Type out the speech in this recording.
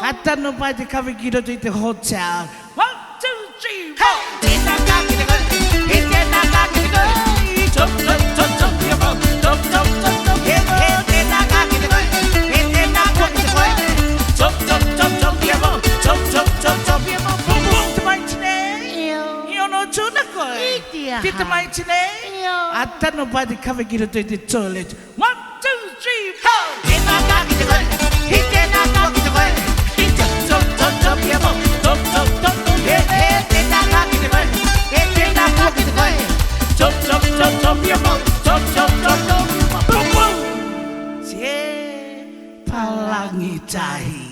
Hatta no pai di kami kilo tu itu hotel. 1, 2, 3, 4. Kita kaki tegol, kita kaki tegol. Chop chop chop chop ya bo, chop chop chop chop. Kita kaki tegol, kita kaki tegol. Chop chop chop chop ya bo, chop chop chop chop ya bo. Boom boom temai cine. Iyo no cuna koi. Kita temai cine. Hatta no pai di kami kilo tu itu toilet. 1, 2, 3, 4. Kita kaki tegol, kita kaki tegol. Chop chop chop chop ya bo, chop chop chop chop. Kita kaki tegol, kita kaki tegol. Chop chop chop chop ya bo, chop chop chop chop. Boom boom. Cie palangi cahi.